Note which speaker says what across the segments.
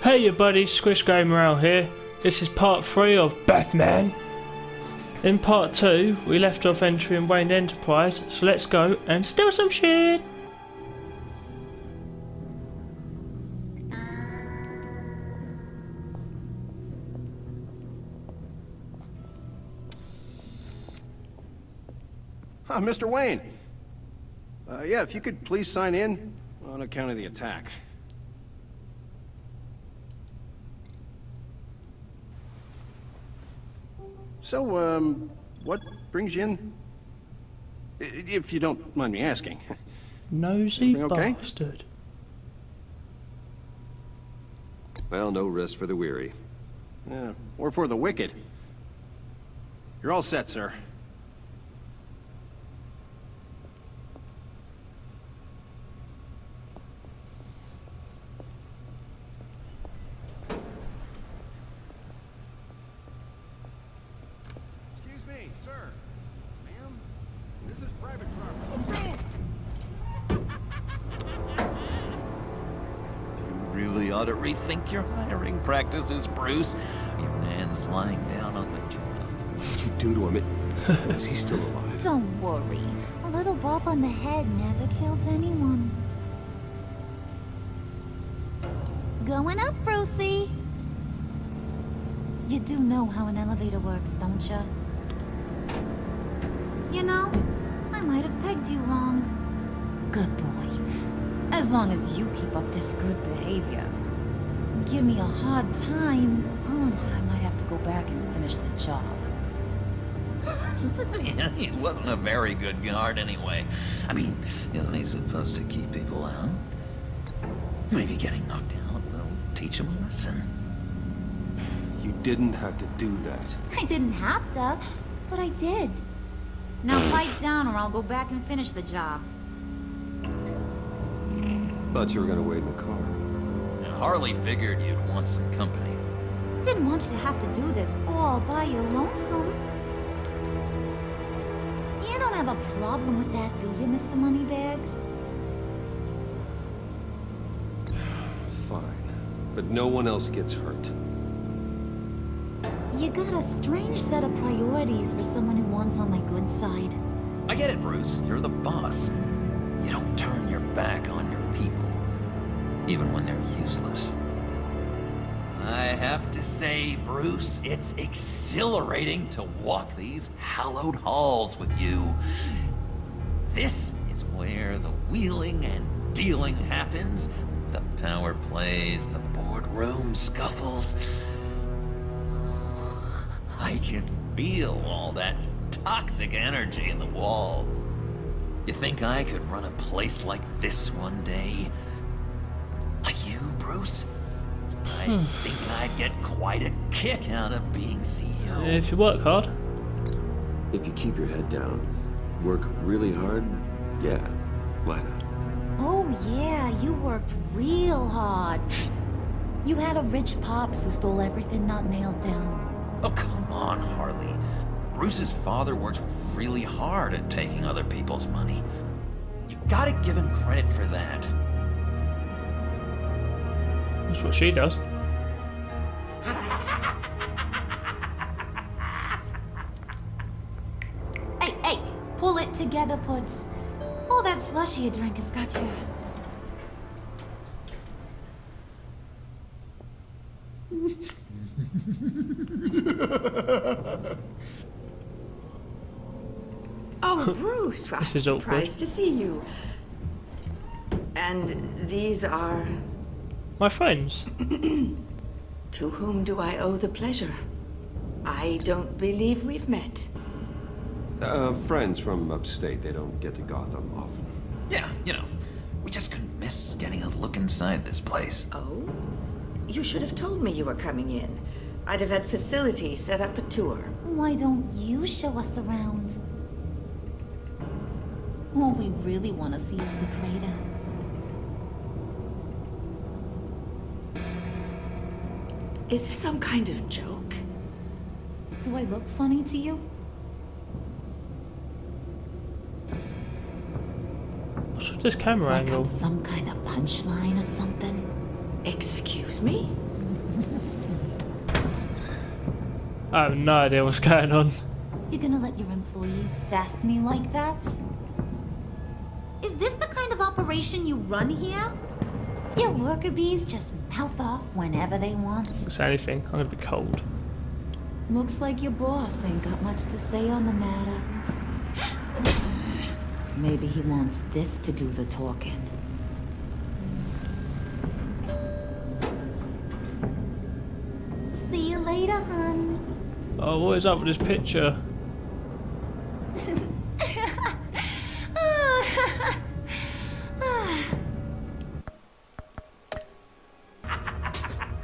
Speaker 1: Hey you buddies, SquishGamerAl here. This is part 3 of Batman. In part 2, we left off entering Wayne Enterprise, so let's go and steal some shit.
Speaker 2: Mr. Wayne. Yeah, if you could please sign in on account of the attack. So, what brings you in? If you don't mind me asking.
Speaker 1: Nosy
Speaker 2: okay?
Speaker 1: bastard.
Speaker 3: Well, no rest for the weary.
Speaker 2: Or for the wicked. You're all set, sir. Excuse me, sir. Ma'am, this is private property.
Speaker 4: You really ought to rethink your hiring practices, Bruce. Your man's lying down on the job.
Speaker 3: What did you do to him? Is he still alive?
Speaker 5: Don't worry. A little bump on the head never killed anyone. Going up, Brucey. You do know how an elevator works, don't you? You know, I might have pegged you wrong. Good boy. As long as you keep up this good behavior. Give me a hard time, I might have to go back and finish the job.
Speaker 4: Yeah, he wasn't a very good guard anyway. I mean, isn't he supposed to keep people out? Maybe getting knocked out will teach him a lesson.
Speaker 3: You didn't have to do that.
Speaker 5: I didn't have to, but I did. Now pipe down or I'll go back and finish the job.
Speaker 3: Thought you were gonna wait in the car.
Speaker 4: And Harley figured you'd want some company.
Speaker 5: Didn't want you to have to do this all by your lonesome. You don't have a problem with that, do you, Mr. Moneybags?
Speaker 3: Fine. But no one else gets hurt.
Speaker 5: You got a strange set of priorities for someone who wants on my good side.
Speaker 4: I get it, Bruce. You're the boss. You don't turn your back on your people, even when they're useless. I have to say, Bruce, it's exhilarating to walk these hallowed halls with you. This is where the wheeling and dealing happens, the power plays, the boardroom scuffles. I can feel all that toxic energy in the walls. You think I could run a place like this one day? Like you, Bruce? I think I'd get quite a kick out of being CEO.
Speaker 1: If you work hard.
Speaker 3: If you keep your head down, work really hard, yeah, why not?
Speaker 5: Oh yeah, you worked real hard. You had a rich pops who stole everything not nailed down.
Speaker 4: Oh, come on, Harley. Bruce's father works really hard at taking other people's money. You gotta give him credit for that.
Speaker 1: That's what she does.
Speaker 5: Hey, pull it together, Puds. All that slushy you drink has got you.
Speaker 6: Oh, Bruce, I'm
Speaker 1: This is awkward.
Speaker 6: surprised to see you. And these are...
Speaker 1: My friends.
Speaker 6: To whom do I owe the pleasure? I don't believe we've met.
Speaker 3: Friends from upstate, they don't get to Gotham often.
Speaker 4: Yeah, you know, we just couldn't miss getting a look inside this place.
Speaker 6: Oh? You should have told me you were coming in. I'd have had facilities set up a tour.
Speaker 5: Why don't you show us around? All we really want to see is the crater.
Speaker 6: Is this some kind of joke?
Speaker 5: Do I look funny to you?
Speaker 1: What's with this camera
Speaker 5: Like
Speaker 1: angle?
Speaker 5: I'm some kind of punchline or something?
Speaker 6: Excuse me?
Speaker 1: I have no idea what's going on.
Speaker 5: You gonna let your employees sass me like that? Is this the kind of operation you run here? Your worker bees just mouth off whenever they want.
Speaker 1: Say anything, I'm gonna be cold.
Speaker 5: Looks like your boss ain't got much to say on the matter. Maybe he wants this to do the talking. See you later, hun.
Speaker 1: Oh, what is up with this picture?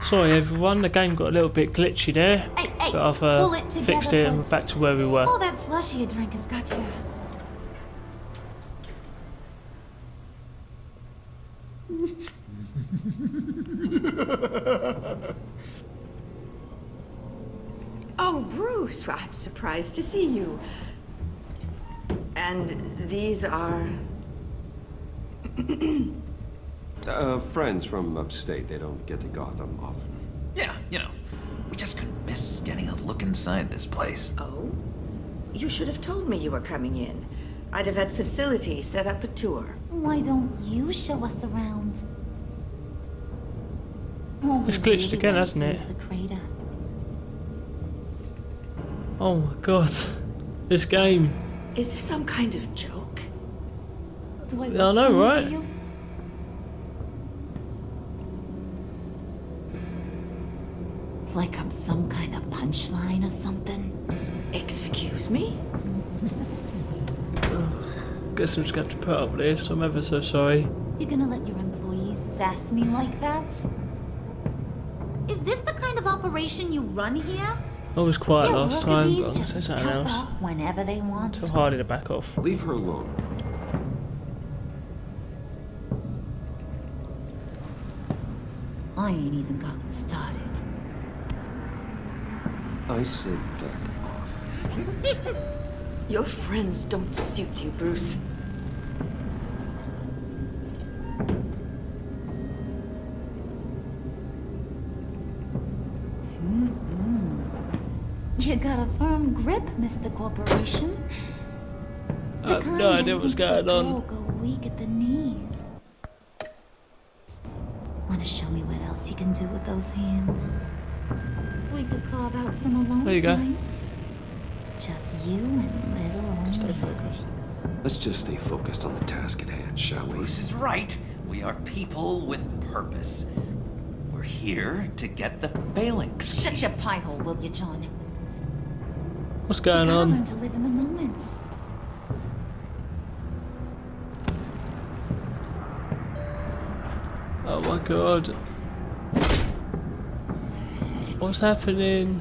Speaker 1: Sorry everyone, the game got a little bit glitchy there.
Speaker 5: Hey,
Speaker 1: but I've
Speaker 5: pull it together,
Speaker 1: fixed it and we're
Speaker 5: bud.
Speaker 1: back to where we were.
Speaker 5: Oh, that slushy you drink has got you.
Speaker 6: Oh, Bruce, well, I'm surprised to see you. And these are...
Speaker 3: Friends from upstate. They don't get to Gotham often.
Speaker 4: Yeah, you know, we just couldn't miss getting a look inside this place.
Speaker 6: Oh? You should have told me you were coming in. I'd have had facilities set up a tour.
Speaker 5: Why don't you show us around? Only
Speaker 1: It's glitched
Speaker 5: really
Speaker 1: again,
Speaker 5: wanna
Speaker 1: hasn't
Speaker 5: see
Speaker 1: it?
Speaker 5: is the crater.
Speaker 1: Oh my god. This game.
Speaker 6: Is this some kind of joke?
Speaker 5: Do I
Speaker 1: Yeah, I
Speaker 5: look
Speaker 1: know,
Speaker 5: funny to
Speaker 1: right?
Speaker 5: you? Like I'm some kind of punchline or something?
Speaker 6: Excuse me?
Speaker 1: Guess I'm just going to put up with this. I'm ever so sorry.
Speaker 5: You gonna let your employees sass me like that? Is this the kind of operation you run here?
Speaker 1: I was quiet
Speaker 5: Your
Speaker 1: last
Speaker 5: worker
Speaker 1: time,
Speaker 5: bees
Speaker 1: but I'm
Speaker 5: just
Speaker 1: saying something
Speaker 5: mouth
Speaker 1: else.
Speaker 5: off whenever they want.
Speaker 1: Too hard to back off.
Speaker 3: Leave her alone.
Speaker 5: I ain't even gotten started.
Speaker 3: I said back off.
Speaker 6: Your friends don't suit you, Bruce.
Speaker 5: You got a firm grip, Mr. Corporation.
Speaker 1: I have no idea what's going on.
Speaker 5: Go weak at the knees. Wanna show me what else you can do with those hands? We could carve out some alone
Speaker 1: There you go.
Speaker 5: time. Just you and little
Speaker 1: Stay
Speaker 5: old me.
Speaker 1: focused.
Speaker 3: Let's just stay focused on the task at hand, shall we?
Speaker 4: Bruce is right. We are people with purpose. We're here to get the phalanx.
Speaker 5: Shut your pie hole, will you, John?
Speaker 1: What's
Speaker 5: You
Speaker 1: going
Speaker 5: gotta
Speaker 1: on?
Speaker 5: learn to live in the moment.
Speaker 1: Oh my god. What's happening?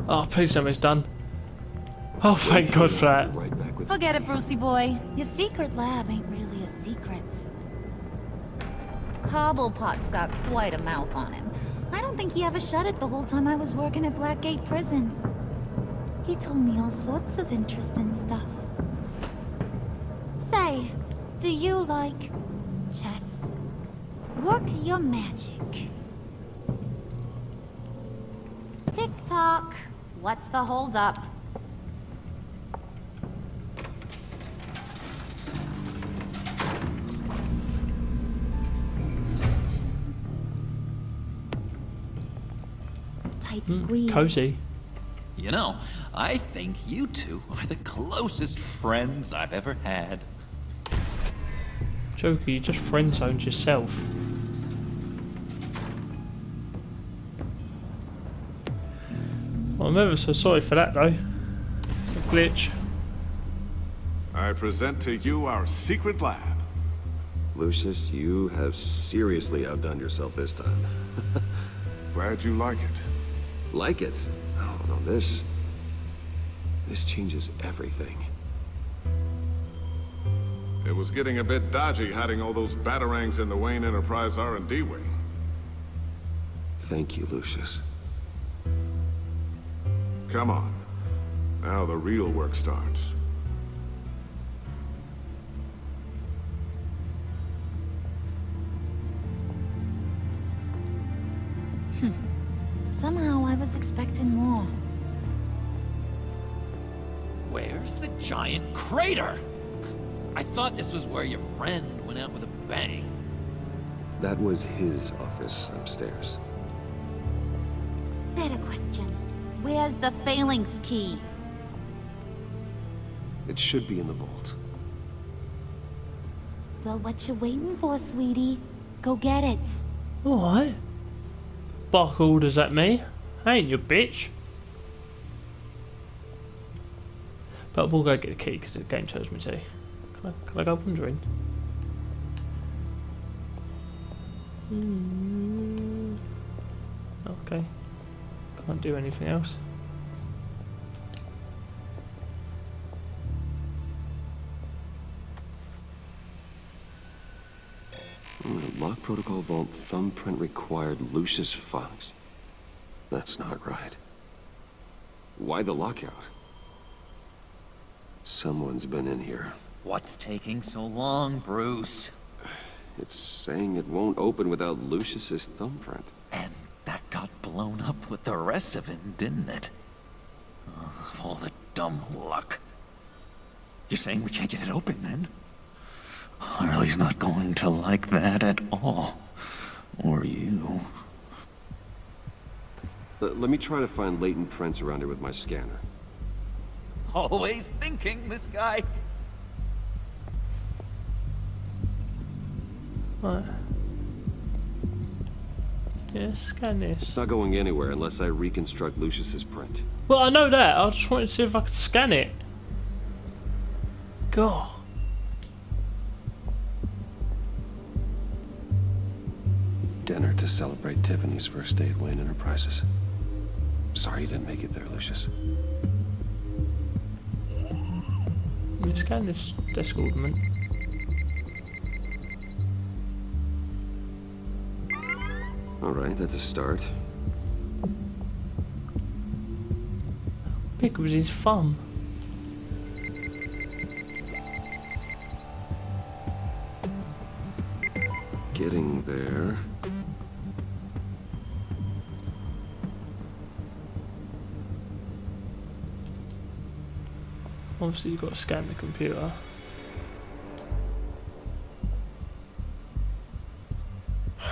Speaker 1: Oh, please tell me it's done. Oh, thank God for that.
Speaker 3: Right back with
Speaker 5: Forget it, Brucey boy. Your secret lab ain't really a secret. Cobblepot's got quite a mouth on him. I don't think he ever shut it the whole time I was working at Blackgate Prison. He told me all sorts of interesting stuff. Say, do you like chess? Work your magic. Tick-tock. What's the holdup? Tight squeeze.
Speaker 1: Cozy.
Speaker 4: You know, I think you two are the closest friends I've ever had.
Speaker 1: Jokey, you just friend zoned yourself. Well, I'm ever so sorry for that though. A glitch.
Speaker 7: I present to you our secret lab.
Speaker 3: Lucius, you have seriously outdone yourself this time.
Speaker 7: Glad you like it.
Speaker 3: Like it? Oh, no, this changes everything.
Speaker 7: It was getting a bit dodgy hiding all those batarangs in the Wayne Enterprise R&D wing.
Speaker 3: Thank you, Lucius.
Speaker 7: Come on. Now the real work starts.
Speaker 5: Somehow I was expecting more.
Speaker 4: Where's the giant crater? I thought this was where your friend went out with a bang.
Speaker 3: That was his office upstairs.
Speaker 5: Better question. Where's the phalanx key?
Speaker 3: It should be in the vault.
Speaker 5: Well, what you waiting for, sweetie? Go get it.
Speaker 1: Alright. Bark orders at me. I ain't your bitch. But we'll go get the key because the game tells me to. Can I go wandering? Okay. Can't do anything else.
Speaker 3: Lock protocol vault thumbprint required Lucius Fox. That's not right. Why the lockout? Someone's been in here.
Speaker 4: What's taking so long, Bruce?
Speaker 3: It's saying it won't open without Lucius's thumbprint.
Speaker 4: And that got blown up with the rest of it, didn't it? All the dumb luck. You're saying we can't get it open, then? Harley's not going to like that at all. Or you.
Speaker 3: Let me try to find latent prints around here with my scanner.
Speaker 4: Always thinking, this guy.
Speaker 1: Right. Yeah, scan this.
Speaker 3: It's not going anywhere unless I reconstruct Lucius's print.
Speaker 1: Well, I know that. I just wanted to see if I could scan it. God.
Speaker 3: Dinner to celebrate Tiffany's first day at Wayne Enterprises. Sorry you didn't make it there, Lucius.
Speaker 1: Let me scan this desk ornament.
Speaker 3: Alright, that's a start.
Speaker 1: Big was his thumb.
Speaker 3: Getting there.
Speaker 1: Obviously you've got to scan the computer.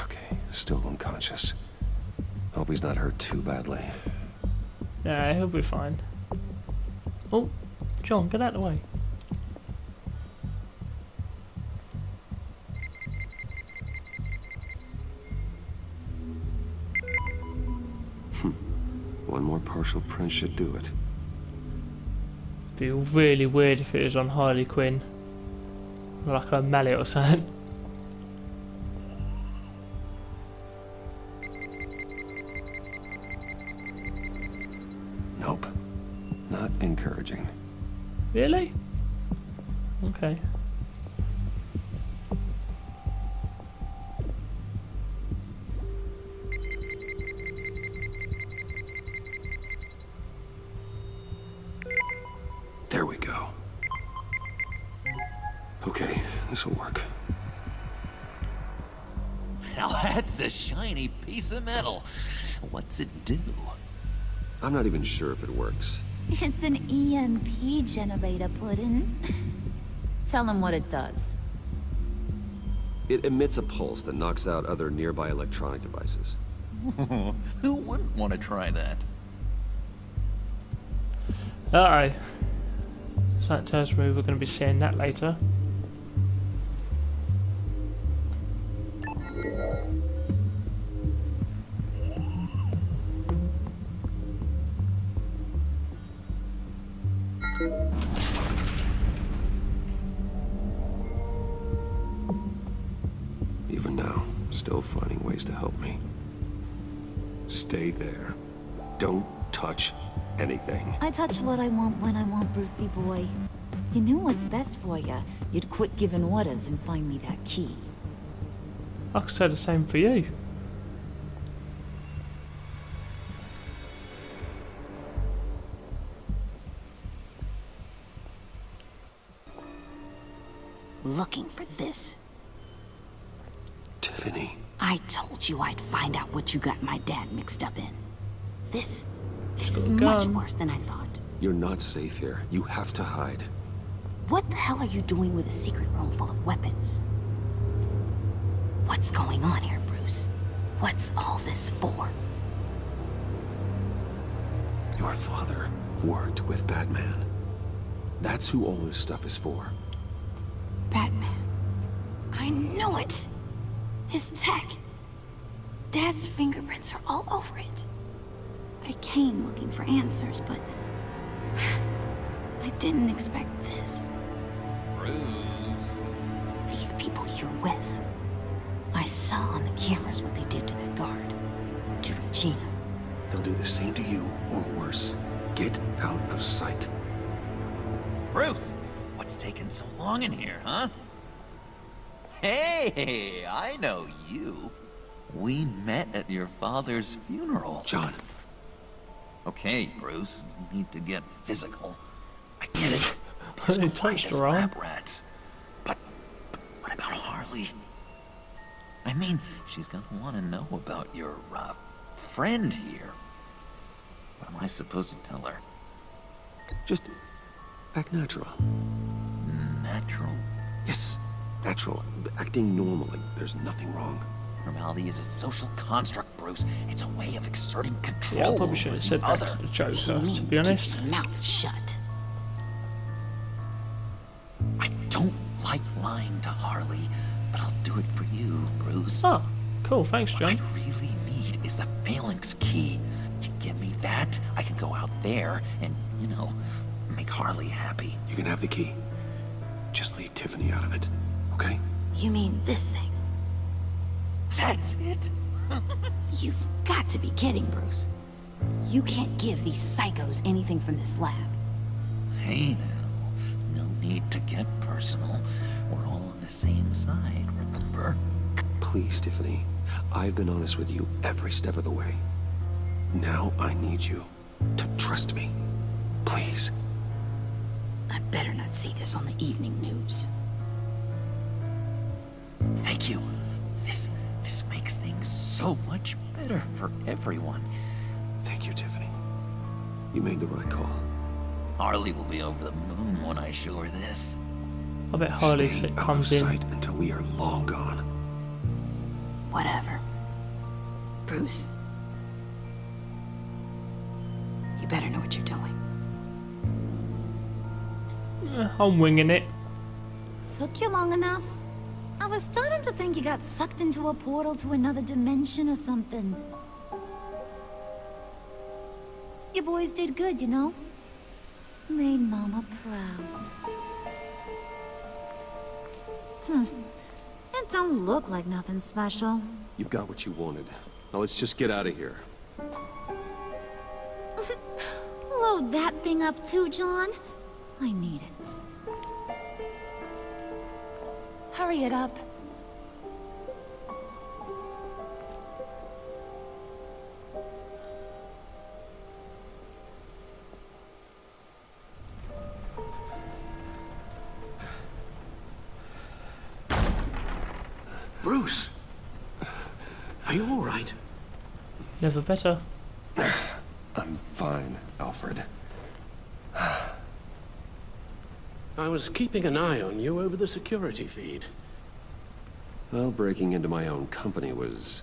Speaker 3: Okay, still unconscious. Hope he's not hurt too badly.
Speaker 1: Nah, he'll be fine. Oh, John, get out of the way.
Speaker 3: One more partial print should do it.
Speaker 1: Be really weird if it was on Harley Quinn. Like a mallet or something.
Speaker 3: Nope. Not encouraging.
Speaker 1: Really? Okay.
Speaker 3: There we go. Okay, this'll work.
Speaker 4: Now that's a shiny piece of metal. What's it do?
Speaker 3: I'm not even sure if it works.
Speaker 5: It's an EMP generator, Puddin'. Tell him what it does.
Speaker 3: It emits a pulse that knocks out other nearby electronic devices.
Speaker 4: Who wouldn't want to try that?
Speaker 1: Uh-oh. So that tells me we're going to be seeing that later.
Speaker 3: Even now, still finding ways to help me. Stay there. Don't touch anything.
Speaker 5: I touch what I want when I want, Brucey boy. You knew what's best for you. You'd quit giving orders and find me that key.
Speaker 1: I could say the same for you.
Speaker 5: Looking for this.
Speaker 3: Tiffany.
Speaker 8: I told you I'd find out what you got my dad mixed up in. This is
Speaker 1: got a
Speaker 8: much
Speaker 1: gun.
Speaker 8: worse than I thought.
Speaker 3: You're not safe here. You have to hide.
Speaker 8: What the hell are you doing with a secret room full of weapons? What's going on here, Bruce? What's all this for?
Speaker 3: Your father worked with Batman. That's who all this stuff is for.
Speaker 8: Batman. I knew it! His tech. Dad's fingerprints are all over it. I came looking for answers, but I didn't expect this.
Speaker 4: Bruce.
Speaker 8: These people you're with. I saw on the cameras what they did to that guard. To Regina.
Speaker 3: They'll do the same to you, or worse. Get out of sight.
Speaker 4: Bruce! What's taking so long in here, huh? Hey, I know you. We met at your father's funeral.
Speaker 3: John.
Speaker 4: Okay, Bruce, you need to get physical. I get it.
Speaker 1: They
Speaker 4: These
Speaker 1: touched
Speaker 4: Midas
Speaker 1: her arm.
Speaker 4: lab rats. But what about Harley? I mean, she's gonna want to know about your, friend here. What am I supposed to tell her?
Speaker 3: Just act natural.
Speaker 4: Natural?
Speaker 3: Yes, natural. Acting normally. There's nothing wrong.
Speaker 4: Normality is a social construct, Bruce. It's a way of exerting control
Speaker 1: Yeah, I probably
Speaker 4: over
Speaker 1: should have
Speaker 4: the
Speaker 1: said that
Speaker 4: other.
Speaker 1: to the Joker,
Speaker 8: He
Speaker 1: to
Speaker 8: means
Speaker 1: be honest.
Speaker 8: keep your mouth shut.
Speaker 4: I don't like lying to Harley, but I'll do it for you, Bruce.
Speaker 1: Oh, cool, thanks,
Speaker 4: What
Speaker 1: John.
Speaker 4: I really need is the phalanx key. You give me that, I can go out there and, you know, make Harley happy.
Speaker 3: You can have the key. Just leave Tiffany out of it, okay?
Speaker 8: You mean this thing?
Speaker 4: That's it?
Speaker 8: You've got to be kidding, Bruce. You can't give these psychos anything from this lab.
Speaker 4: Hey now, no need to get personal. We're all on the same side, remember?
Speaker 3: Please, Tiffany. I've been honest with you every step of the way. Now I need you to trust me. Please.
Speaker 8: I better not see this on the evening news.
Speaker 4: Thank you. This makes things so much better for everyone.
Speaker 3: Thank you, Tiffany. You made the right call.
Speaker 4: Harley will be over the moon when I show her this.
Speaker 1: I bet Harley
Speaker 3: Stay out of
Speaker 1: comes in.
Speaker 3: sight until we are long gone.
Speaker 8: Whatever. Bruce. You better know what you're doing.
Speaker 1: I'm winging it.
Speaker 5: Took you long enough? I was starting to think you got sucked into a portal to another dimension or something. You boys did good, you know? Made Mama proud. It don't look like nothing special.
Speaker 3: You've got what you wanted. Now let's just get out of here.
Speaker 5: Load that thing up too, John. I need it. Hurry it up.
Speaker 2: Bruce! Are you all right?
Speaker 1: Never better.
Speaker 3: I'm fine, Alfred.
Speaker 2: I was keeping an eye on you over the security feed.
Speaker 3: Well, breaking into my own company was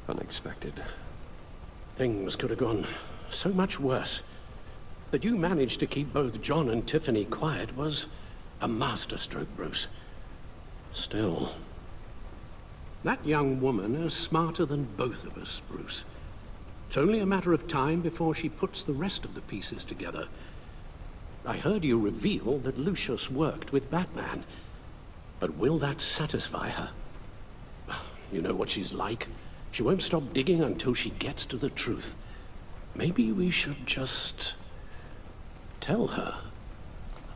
Speaker 3: unexpected.
Speaker 2: Things could have gone so much worse. That you managed to keep both John and Tiffany quiet was a masterstroke, Bruce. Still, that young woman is smarter than both of us, Bruce. It's only a matter of time before she puts the rest of the pieces together. I heard you reveal that Lucius worked with Batman. But will that satisfy her? You know what she's like. She won't stop digging until she gets to the truth. Maybe we should just tell her.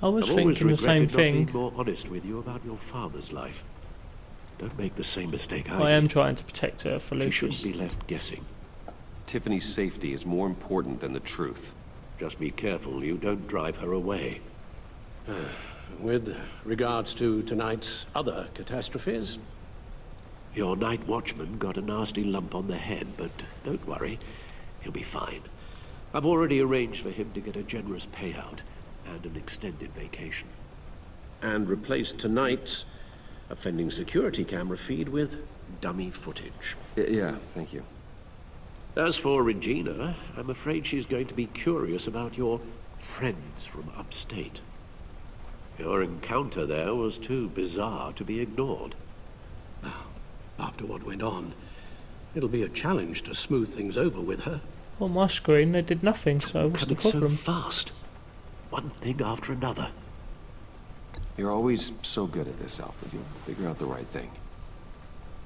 Speaker 1: I was
Speaker 2: I've always
Speaker 1: thinking the same
Speaker 2: regretted not being
Speaker 1: thing.
Speaker 2: more honest with you about your father's life. Don't make the same mistake I
Speaker 1: I
Speaker 2: did.
Speaker 1: am trying to protect her for
Speaker 2: She
Speaker 1: Lucius.
Speaker 2: shouldn't be left guessing.
Speaker 3: Tiffany's safety is more important than the truth.
Speaker 2: Just be careful you don't drive her away. With regards to tonight's other catastrophes, Your night watchman got a nasty lump on the head, but don't worry, he'll be fine. I've already arranged for him to get a generous payout and an extended vacation. And replaced tonight's offending security camera feed with dummy footage.
Speaker 3: Yeah, thank you.
Speaker 2: As for Regina, I'm afraid she's going to be curious about your friends from upstate. Your encounter there was too bizarre to be ignored. Now, after what went on, it'll be a challenge to smooth things over with her.
Speaker 1: On my screen, they did nothing, so what's the
Speaker 2: Coming
Speaker 1: problem?
Speaker 2: so fast. One thing after another.
Speaker 3: You're always so good at this, Alfred. You'll figure out the right thing.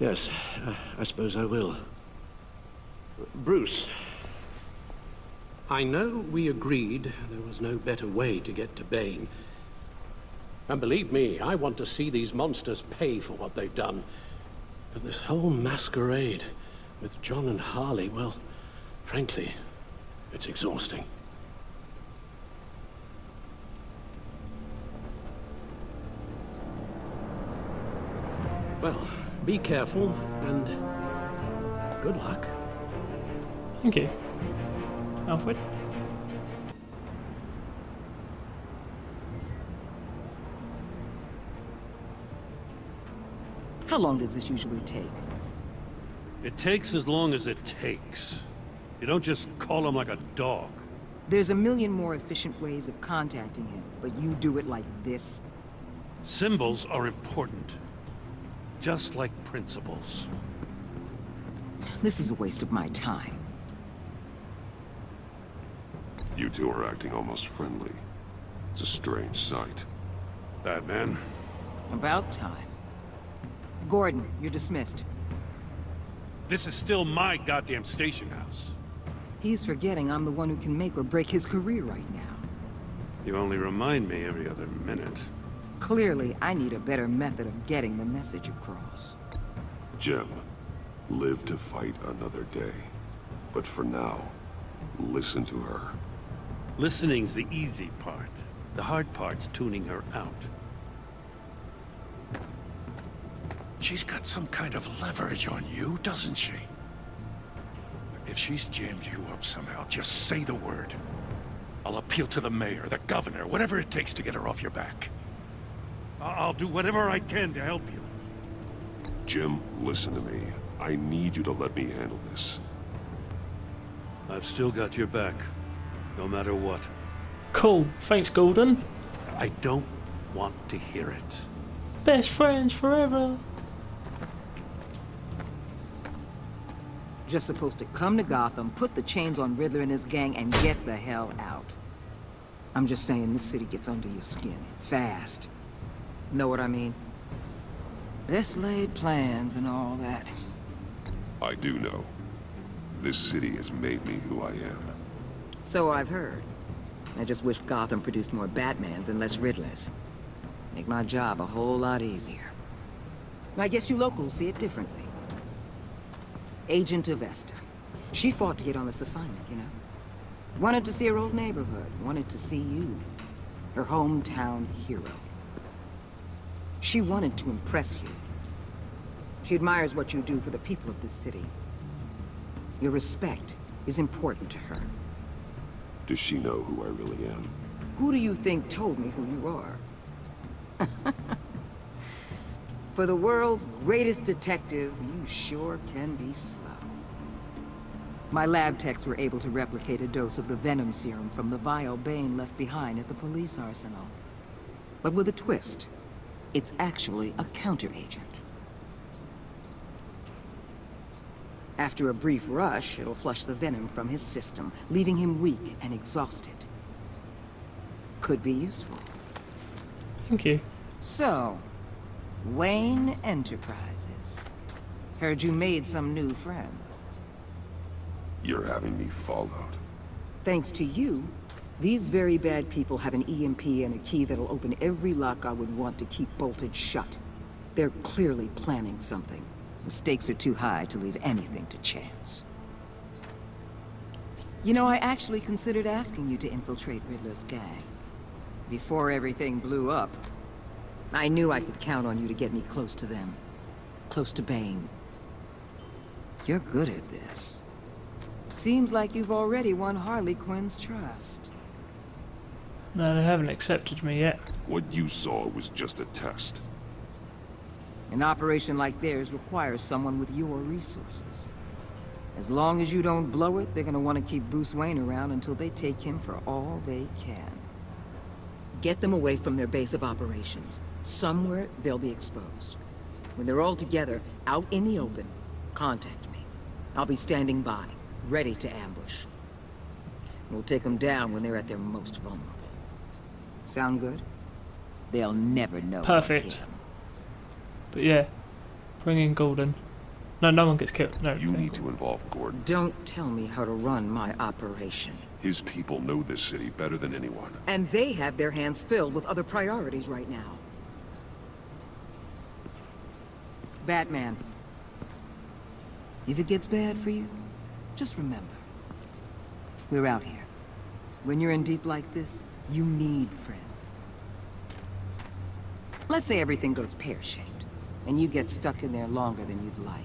Speaker 2: Yes, I suppose I will. Bruce, I know we agreed there was no better way to get to Bane. And believe me, I want to see these monsters pay for what they've done. But this whole masquerade with John and Harley, well, frankly, it's exhausting. Well, be careful and good luck.
Speaker 1: Thank you, Alfred.
Speaker 9: How long does this usually take?
Speaker 10: It takes as long as it takes. You don't just call him like a dog.
Speaker 9: There's a million more efficient ways of contacting him, but you do it like this?
Speaker 10: Symbols are important. Just like principles.
Speaker 9: This is a waste of my time.
Speaker 11: You two are acting almost friendly. It's a strange sight.
Speaker 10: Batman?
Speaker 9: About time. Gordon, you're dismissed.
Speaker 10: This is still my goddamn station house.
Speaker 9: He's forgetting I'm the one who can make or break his career right now.
Speaker 10: You only remind me every other minute.
Speaker 9: Clearly, I need a better method of getting the message across.
Speaker 11: Jim, live to fight another day. But for now, listen to her.
Speaker 10: Listening's the easy part. The hard part's tuning her out.
Speaker 12: She's got some kind of leverage on you, doesn't she? If she's jammed you up somehow, just say the word. I'll appeal to the mayor, the governor, whatever it takes to get her off your back.
Speaker 10: I'll do whatever I can to help you.
Speaker 11: Jim, listen to me. I need you to let me handle this.
Speaker 10: I've still got your back, no matter what.
Speaker 1: Cool. Thanks, Gordon.
Speaker 10: I don't want to hear it.
Speaker 1: Best friends forever.
Speaker 9: Just supposed to come to Gotham, put the chains on Riddler and his gang, and get the hell out. I'm just saying, this city gets under your skin. Fast. Know what I mean? Best laid plans and all that.
Speaker 11: I do know. This city has made me who I am.
Speaker 9: So I've heard. I just wish Gotham produced more Batmans and less Riddlers. Make my job a whole lot easier. I guess you locals see it differently. Agent of Vesta. She fought to get on this assignment, you know? Wanted to see her old neighborhood. Wanted to see you. Her hometown hero. She wanted to impress you. She admires what you do for the people of this city. Your respect is important to her.
Speaker 11: Does she know who I really am?
Speaker 9: Who do you think told me who you are? For the world's greatest detective, you sure can be slow. My lab techs were able to replicate a dose of the venom serum from the vial Bane left behind at the police arsenal. But with a twist. It's actually a counteragent. After a brief rush, it'll flush the venom from his system, leaving him weak and exhausted. Could be useful.
Speaker 1: Thank you.
Speaker 9: So, Wayne Enterprises. Heard you made some new friends.
Speaker 11: You're having me followed.
Speaker 9: Thanks to you, these very bad people have an EMP and a key that'll open every lock I would want to keep bolted shut. They're clearly planning something. The stakes are too high to leave anything to chance. You know, I actually considered asking you to infiltrate Riddler's gang. Before everything blew up, I knew I could count on you to get me close to them. Close to Bane. You're good at this. Seems like you've already won Harley Quinn's trust.
Speaker 1: No, they haven't accepted me yet.
Speaker 11: What you saw was just a test.
Speaker 9: An operation like theirs requires someone with your resources. As long as you don't blow it, they're gonna want to keep Bruce Wayne around until they take him for all they can. Get them away from their base of operations. Somewhere they'll be exposed. When they're all together, out in the open, contact me. I'll be standing by, ready to ambush. We'll take them down when they're at their most vulnerable. Sound good? They'll never know.
Speaker 1: Perfect. But yeah, bring in Gordon. No, no one gets killed. No.
Speaker 11: You need to involve Gordon.
Speaker 9: Don't tell me how to run my operation.
Speaker 11: His people know this city better than anyone.
Speaker 9: And they have their hands filled with other priorities right now. Batman. If it gets bad for you, just remember. We're out here. When you're in deep like this, you need friends. Let's say everything goes pear-shaped, and you get stuck in there longer than you'd like.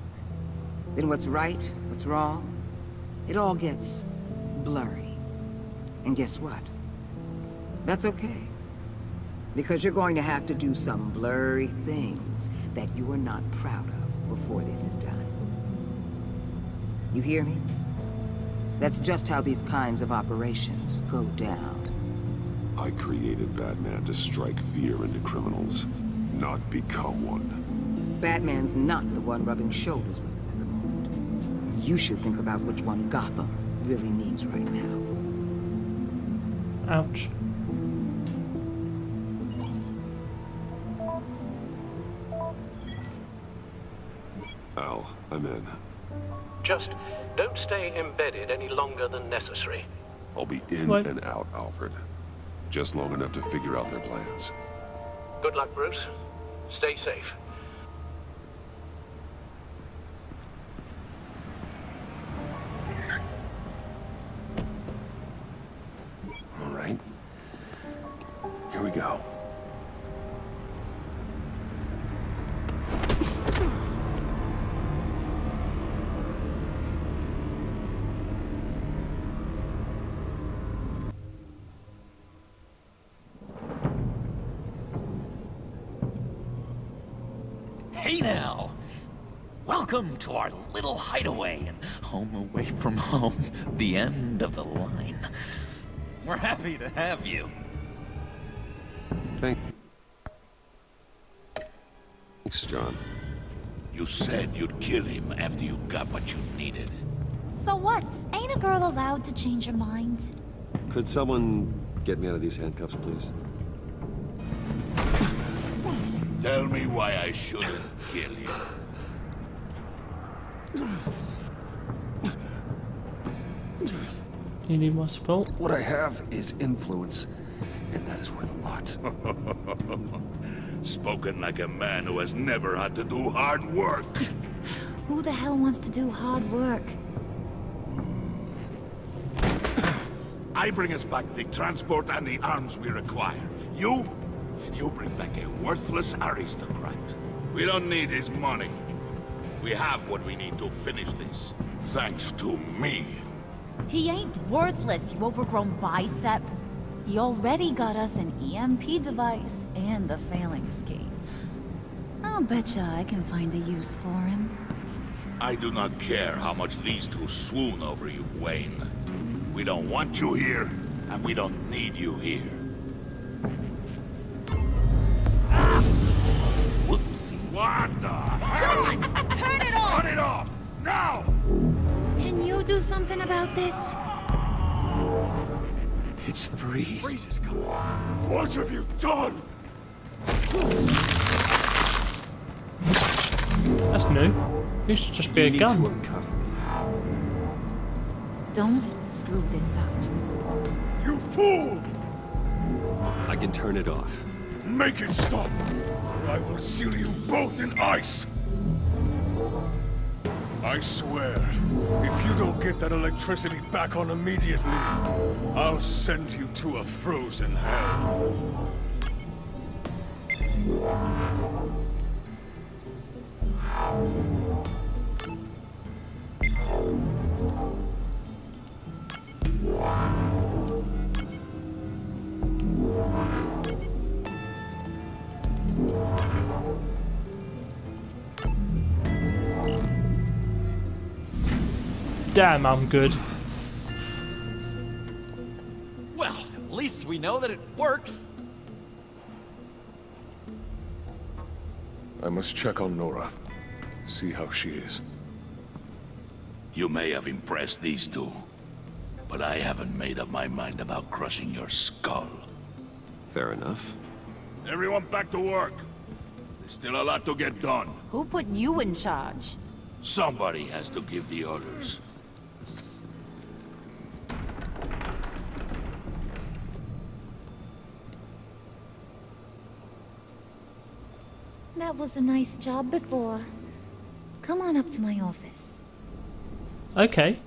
Speaker 9: Then what's right, what's wrong, it all gets blurry. And guess what? That's okay. Because you're going to have to do some blurry things that you are not proud of before this is done. You hear me? That's just how these kinds of operations go down.
Speaker 11: I created Batman to strike fear into criminals, not become one.
Speaker 9: Batman's not the one rubbing shoulders with them at the moment. You should think about which one Gotham really needs right now.
Speaker 1: Ouch.
Speaker 11: Al, I'm in.
Speaker 2: Just don't stay embedded any longer than necessary.
Speaker 11: I'll be in
Speaker 1: What?
Speaker 11: and out, Alfred. Just long enough to figure out their plans.
Speaker 2: Good luck, Bruce. Stay safe.
Speaker 11: All right. Here we go.
Speaker 4: Hey now! Welcome to our little hideaway and home away from home, the end of the line. We're happy to have you.
Speaker 11: Thanks, John.
Speaker 13: You said you'd kill him after you got what you needed.
Speaker 5: So what? Ain't a girl allowed to change her mind?
Speaker 3: Could someone get me out of these handcuffs, please?
Speaker 13: Tell me why I shouldn't kill you.
Speaker 1: You need my support?
Speaker 3: What I have is influence, and that is worth a lot.
Speaker 13: Spoken like a man who has never had to do hard work.
Speaker 5: Who the hell wants to do hard work?
Speaker 13: I bring us back the transport and the arms we require. You bring back a worthless aristocrat. We don't need his money. We have what we need to finish this, thanks to me.
Speaker 5: He ain't worthless, you overgrown bicep. He already got us an EMP device and the phalanx key. I'll betcha I can find a use for him.
Speaker 13: I do not care how much these two swoon over you, Wayne. We don't want you here, and we don't need you here.
Speaker 4: Whoopsie.
Speaker 13: What the hell?
Speaker 5: Turn it off!
Speaker 13: Cut it off! Now!
Speaker 5: Can you do something about this?
Speaker 3: It's Freeze.
Speaker 13: Freeze is coming. What have you done?
Speaker 1: That's new. It should just be a
Speaker 3: You
Speaker 1: gun.
Speaker 3: need to uncuff me.
Speaker 5: Don't screw this up.
Speaker 13: You fool!
Speaker 3: I can turn it off.
Speaker 13: Make it stop, or I will seal you both in ice! I swear, if you don't get that electricity back on immediately, I'll send you to a frozen hell.
Speaker 1: Damn, I'm good.
Speaker 4: Well, at least we know that it works.
Speaker 11: I must check on Nora. See how she is.
Speaker 13: You may have impressed these two, but I haven't made up my mind about crushing your skull.
Speaker 3: Fair enough.
Speaker 13: Everyone back to work. There's still a lot to get done.
Speaker 5: Who put you in charge?
Speaker 13: Somebody has to give the orders.
Speaker 5: That was a nice job before. Come on up to my office.
Speaker 1: Okay.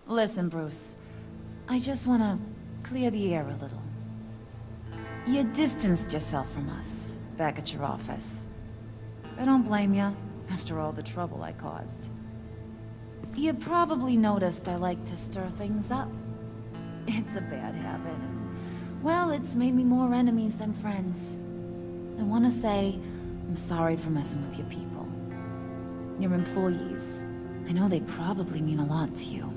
Speaker 5: Listen, Bruce. I just want to clear the air a little. You distanced yourself from us back at your office. I don't blame you, after all the trouble I caused. You probably noticed I like to stir things up. It's a bad habit. Well, it's made me more enemies than friends. I want to say I'm sorry for messing with your people. Your employees. I know they probably mean a lot to you.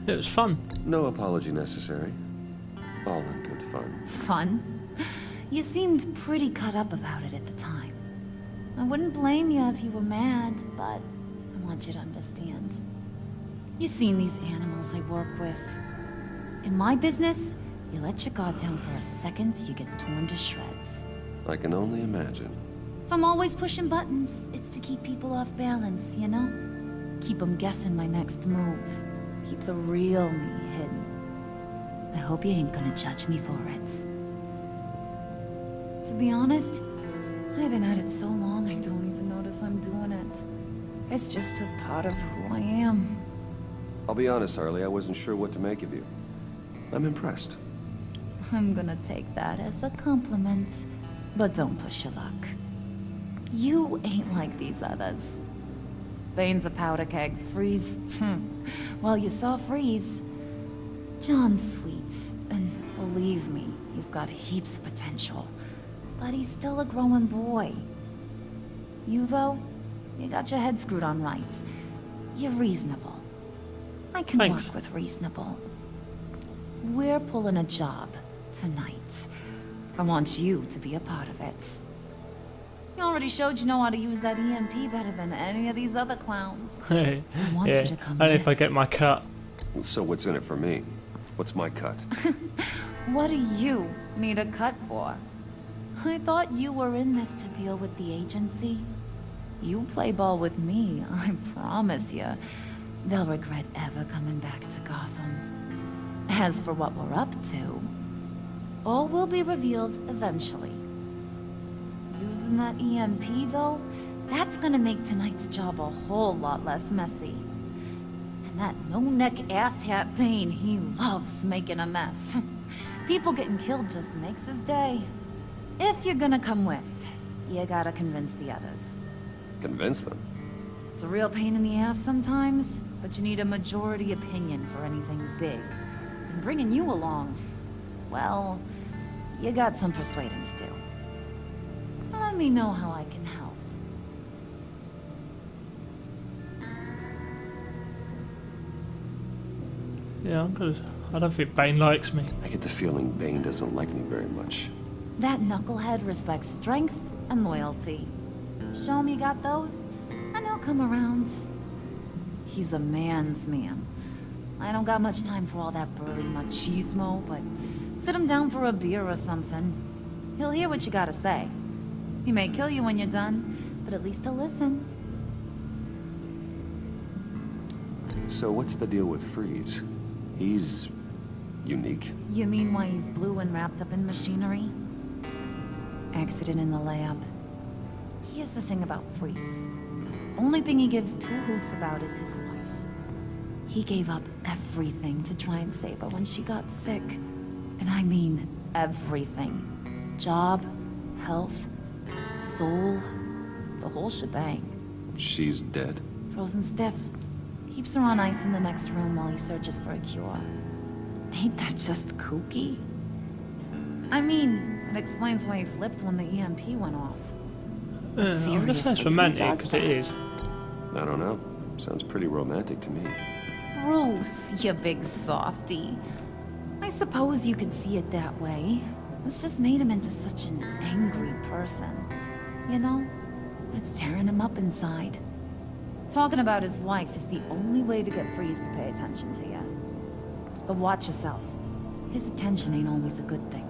Speaker 1: It was fun.
Speaker 3: No apology necessary. All in good fun.
Speaker 5: Fun? You seemed pretty cut up about it at the time. I wouldn't blame you if you were mad, but I want you to understand. You've seen these animals I work with. In my business, you let your guard down for a second, you get torn to shreds.
Speaker 3: I can only imagine.
Speaker 5: If I'm always pushing buttons, it's to keep people off balance, you know? Keep them guessing my next move. Keep the real me hidden. I hope you ain't gonna judge me for it. To be honest, I've been at it so long I don't even notice I'm doing it. It's just a part of who I am.
Speaker 3: I'll be honest, Harley, I wasn't sure what to make of you. I'm impressed.
Speaker 5: I'm gonna take that as a compliment, but don't push your luck. You ain't like these others. Bane's a powder keg, Freeze. Well, you saw Freeze. John's sweet, and believe me, he's got heaps of potential. But he's still a growing boy. You, though, you got your head screwed on right. You're reasonable. I can work with reasonable. We're pulling a job tonight. I want you to be a part of it. You already showed you know how to use that EMP better than any of these other clowns. I want you to come
Speaker 1: only
Speaker 5: with.
Speaker 1: if I get my cut.
Speaker 3: So what's in it for me? What's my cut?
Speaker 5: What do you need a cut for? I thought you were in this to deal with the agency. You play ball with me, I promise you. They'll regret ever coming back to Gotham. As for what we're up to, all will be revealed eventually. Using that EMP, though, that's gonna make tonight's job a whole lot less messy. And that no-neck asshat Bane, he loves making a mess. People getting killed just makes his day. If you're gonna come with, you gotta convince the others.
Speaker 3: Convince them?
Speaker 5: It's a real pain in the ass sometimes, but you need a majority opinion for anything big. And bringing you along, well, you got some persuading to do. Let me know how I can help.
Speaker 1: Yeah, I don't think Bane likes me.
Speaker 3: I get the feeling Bane doesn't like me very much.
Speaker 5: That knucklehead respects strength and loyalty. Show him you got those, and he'll come around. He's a man's man. I don't got much time for all that burly machismo, but sit him down for a beer or something. He'll hear what you gotta say. He may kill you when you're done, but at least he'll listen.
Speaker 3: So what's the deal with Freeze? He's unique.
Speaker 5: You mean why he's blue and wrapped up in machinery? Accident in the lab. Here's the thing about Freeze. Only thing he gives two hoots about is his wife. He gave up everything to try and save her when she got sick. And I mean everything. Job, health, soul, the whole shebang.
Speaker 3: She's dead?
Speaker 5: Frozen stiff. Keeps her on ice in the next room while he searches for a cure. Ain't that just kooky? I mean, it explains why he flipped when the EMP went off. But
Speaker 1: I guess
Speaker 5: seriously,
Speaker 1: that's
Speaker 5: who
Speaker 1: romantic,
Speaker 5: does
Speaker 1: 'cause
Speaker 5: that?
Speaker 1: it is.
Speaker 3: I don't know. Sounds pretty romantic to me.
Speaker 5: Bruce, you big softy. I suppose you could see it that way. This just made him into such an angry person. You know? It's tearing him up inside. Talking about his wife is the only way to get Freeze to pay attention to you. But watch yourself. His attention ain't always a good thing.